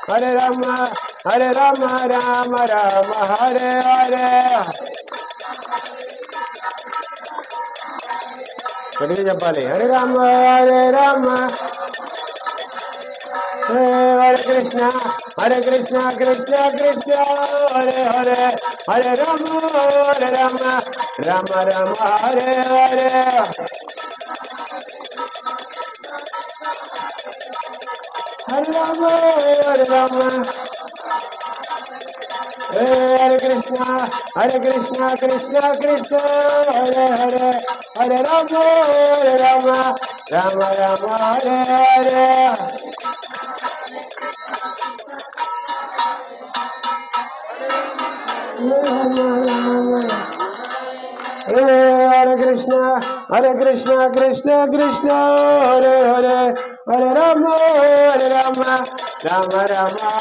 Hare Rama Rama Rama Hare Hare. Gatiga చెప్పాలి. Hare Rama Hare Krishna Krishna Krishna Hare Hare Hare Rama Rama Hare Hare. Hare Rama Hare Krishna Krishna Krishna Hare Hare Hare Rama Rama Hare Hare. Hare Krishna Krishna Krishna Hare Hare Hare Rama Rama Rama